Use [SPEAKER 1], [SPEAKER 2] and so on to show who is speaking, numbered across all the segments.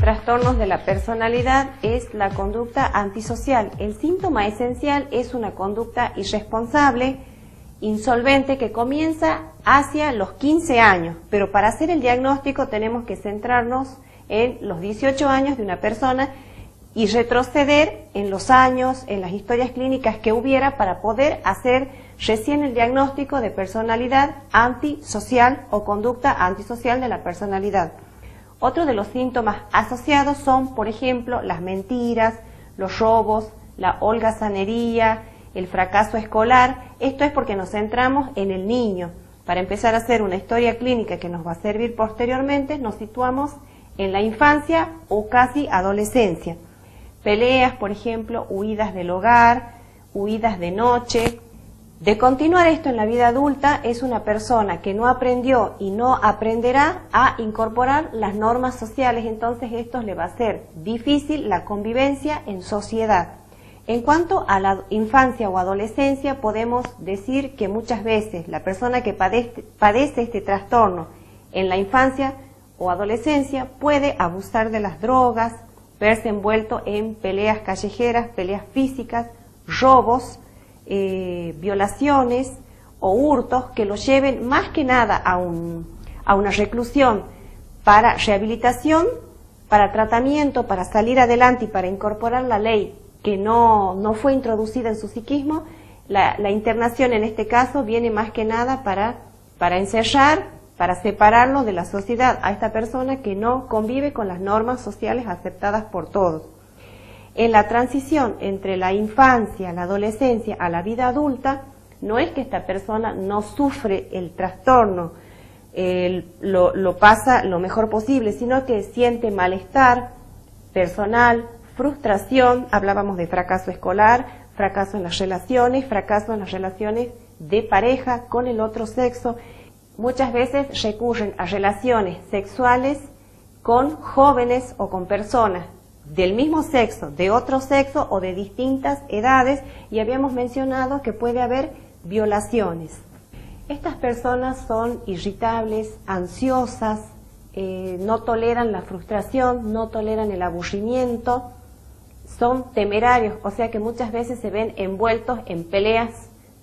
[SPEAKER 1] trastornos de la personalidad es la conducta antisocial. El síntoma esencial es una conducta irresponsable, insolvente, que comienza hacia los 15 años, pero para hacer el diagnóstico tenemos que centrarnos en los 18 años de una persona y retroceder en los años, en las historias clínicas que hubiera para poder hacer recién el diagnóstico de personalidad antisocial o conducta antisocial de la personalidad. Otro de los síntomas asociados son, por ejemplo, las mentiras, los robos, la holgazanería, el fracaso escolar. Esto es porque nos centramos en el niño. Para empezar a hacer una historia clínica que nos va a servir posteriormente, nos situamos en la infancia o casi adolescencia. Peleas, por ejemplo, huidas del hogar, huidas de noche. De continuar esto en la vida adulta, es una persona que no aprendió y no aprenderá a incorporar las normas sociales, entonces esto le va a ser difícil la convivencia en sociedad. En cuanto a la infancia o adolescencia, podemos decir que muchas veces la persona que padece este trastorno en la infancia o adolescencia puede abusar de las drogas, verse envuelto en peleas callejeras, peleas físicas, robos, violaciones o hurtos que lo lleven más que nada a una reclusión para rehabilitación, para tratamiento, para salir adelante y para incorporar la ley que no fue introducida en su psiquismo. La internación en este caso viene más que nada para encerrar, para separarlo de la sociedad a esta persona que no convive con las normas sociales aceptadas por todos. En la transición entre la infancia, la adolescencia a la vida adulta, no es que esta persona no sufre el trastorno, lo pasa lo mejor posible, sino que siente malestar personal, frustración, hablábamos de fracaso escolar, fracaso en las relaciones de pareja con el otro sexo. Muchas veces recurren a relaciones sexuales con jóvenes o con personas del mismo sexo, de otro sexo o de distintas edades, y habíamos mencionado que puede haber violaciones. Estas personas son irritables, ansiosas, no toleran la frustración, no toleran el aburrimiento, son temerarios, o sea que muchas veces se ven envueltos en peleas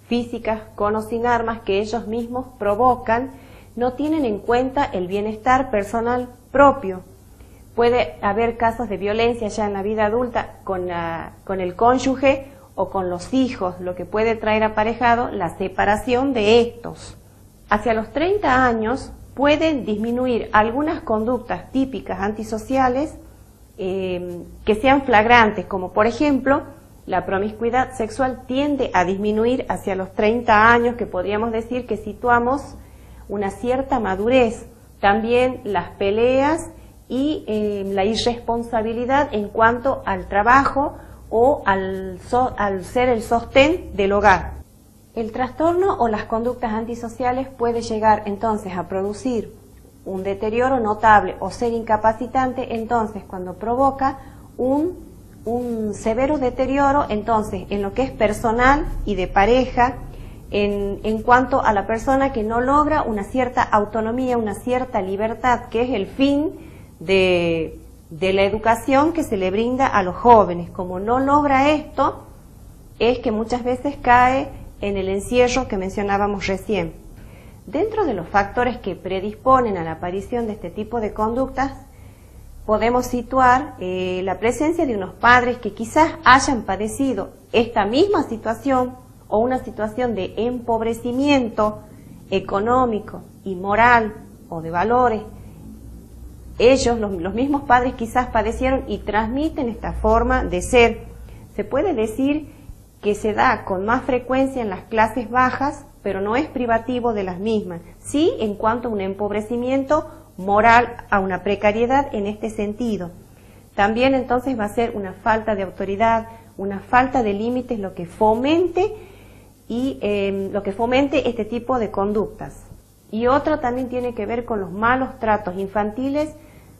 [SPEAKER 1] físicas con o sin armas que ellos mismos provocan, no tienen en cuenta el bienestar personal propio. Puede haber casos de violencia ya en la vida adulta con el cónyuge o con los hijos, lo que puede traer aparejado la separación de estos. Hacia los 30 años pueden disminuir algunas conductas típicas antisociales que sean flagrantes, como por ejemplo la promiscuidad sexual tiende a disminuir hacia los 30 años, que podríamos decir que situamos una cierta madurez. También las peleas y la irresponsabilidad en cuanto al trabajo o al ser el sostén del hogar. El trastorno o las conductas antisociales puede llegar entonces a producir un deterioro notable o ser incapacitante, entonces cuando provoca un severo deterioro entonces en lo que es personal y de pareja, en cuanto a la persona que no logra una cierta autonomía, una cierta libertad, que es el fin de la educación que se le brinda a los jóvenes. Como no logra esto, es que muchas veces cae en el encierro que mencionábamos recién. Dentro de los factores que predisponen a la aparición de este tipo de conductas, podemos situar la presencia de unos padres que quizás hayan padecido esta misma situación o una situación de empobrecimiento económico y moral o de valores. Ellos, los mismos padres, quizás padecieron y transmiten esta forma de ser. Se puede decir que se da con más frecuencia en las clases bajas, pero no es privativo de las mismas. Sí, en cuanto a un empobrecimiento moral, a una precariedad en este sentido. También entonces va a ser una falta de autoridad, una falta de límites lo que fomente este tipo de conductas. Y otro también tiene que ver con los malos tratos infantiles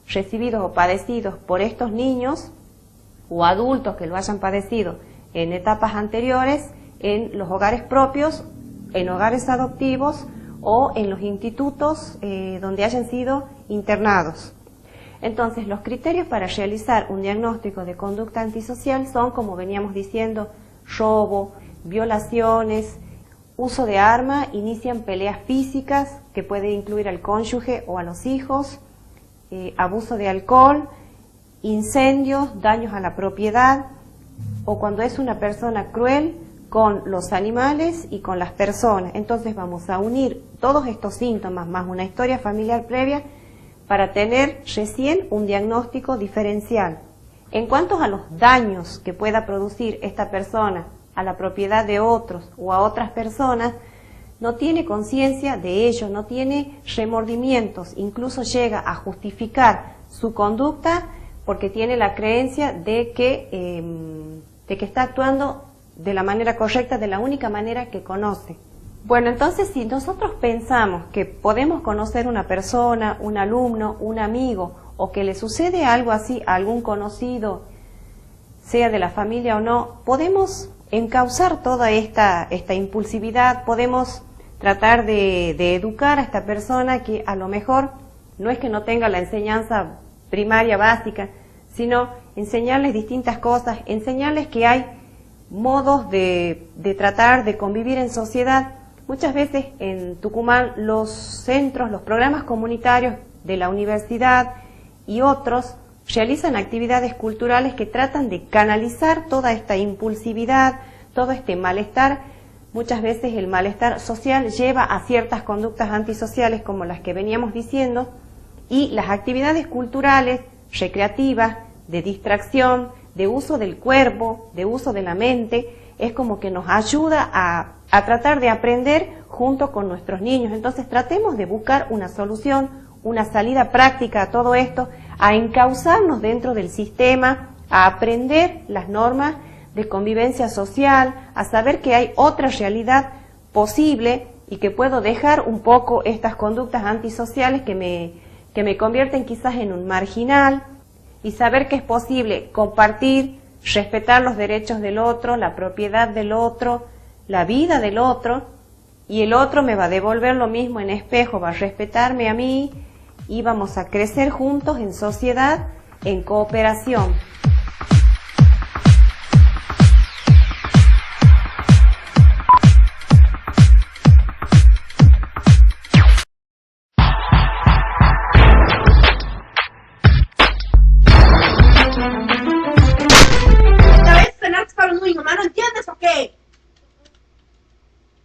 [SPEAKER 1] recibidos o padecidos por estos niños o adultos que lo hayan padecido en etapas anteriores en los hogares propios, en hogares adoptivos o en los institutos donde hayan sido internados. Entonces, los criterios para realizar un diagnóstico de conducta antisocial son, como veníamos diciendo, robo, violaciones, uso de arma, inician peleas físicas, que puede incluir al cónyuge o a los hijos, abuso de alcohol, incendios, daños a la propiedad, o cuando es una persona cruel con los animales y con las personas. Entonces vamos a unir todos estos síntomas más una historia familiar previa para tener recién un diagnóstico diferencial. En cuanto a los daños que pueda producir esta persona a la propiedad de otros o a otras personas, no tiene conciencia de ello, no tiene remordimientos, incluso llega a justificar su conducta porque tiene la creencia de que está actuando de la manera correcta, de la única manera que conoce. Bueno, entonces si nosotros pensamos que podemos conocer una persona, un alumno, un amigo, o que le sucede algo así a algún conocido, sea de la familia o no, podemos encauzar toda esta impulsividad, podemos tratar de educar a esta persona que a lo mejor no es que no tenga la enseñanza primaria básica, sino enseñarles distintas cosas, enseñarles que hay modos de tratar de convivir en sociedad. Muchas veces en Tucumán los centros, los programas comunitarios de la universidad y otros realizan actividades culturales que tratan de canalizar toda esta impulsividad, todo este malestar. Muchas veces el malestar social lleva a ciertas conductas antisociales como las que veníamos diciendo, y las actividades culturales, recreativas, de distracción, de uso del cuerpo, de uso de la mente, es como que nos ayuda a tratar de aprender junto con nuestros niños. Entonces tratemos de buscar una solución, una salida práctica a todo esto, a encauzarnos dentro del sistema, a aprender las normas de convivencia social, a saber que hay otra realidad posible y que puedo dejar un poco estas conductas antisociales que me convierten quizás en un marginal, y saber que es posible compartir, respetar los derechos del otro, la propiedad del otro, la vida del otro, y el otro me va a devolver lo mismo en espejo, va a respetarme a mí, y vamos a crecer juntos en sociedad, en cooperación.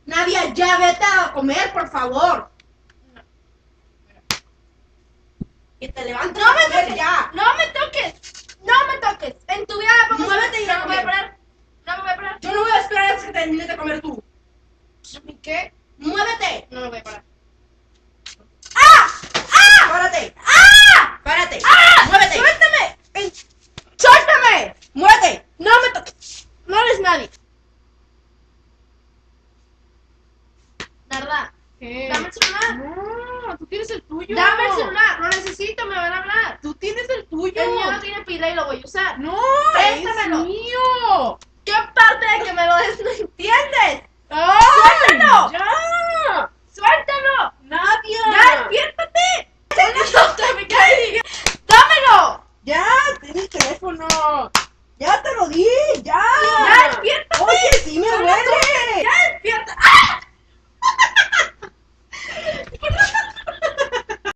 [SPEAKER 2] Nadia, ya vete a comer, por favor. Que te levantes.
[SPEAKER 3] No me
[SPEAKER 2] a comer
[SPEAKER 3] toques,
[SPEAKER 2] ya.
[SPEAKER 3] no me toques, no me toques. En tu vida vamos.
[SPEAKER 2] Muévete y
[SPEAKER 3] no
[SPEAKER 2] a
[SPEAKER 3] me voy a
[SPEAKER 2] comer.
[SPEAKER 3] parar. No me voy a parar.
[SPEAKER 2] Yo no voy a esperar hasta que termines de comer tú.
[SPEAKER 3] ¿Y qué?
[SPEAKER 2] Muévete.
[SPEAKER 3] No me voy a parar.
[SPEAKER 2] Párate. Párate. Muévete.
[SPEAKER 3] ¡Suéltame!
[SPEAKER 2] Suéltame. Muévete.
[SPEAKER 3] No me toques. No eres nadie. Narda, dame el celular.
[SPEAKER 4] No, tú tienes el tuyo.
[SPEAKER 3] Dame el celular. Lo necesito, me van a hablar.
[SPEAKER 4] Tú tienes el tuyo.
[SPEAKER 3] El mío no tiene pila y lo voy a usar.
[SPEAKER 4] No,
[SPEAKER 3] Préstamelo.
[SPEAKER 4] es mío.
[SPEAKER 3] ¿Qué parte de que me lo des no entiendes?
[SPEAKER 4] ¡Ay!
[SPEAKER 3] ¡Suéltalo!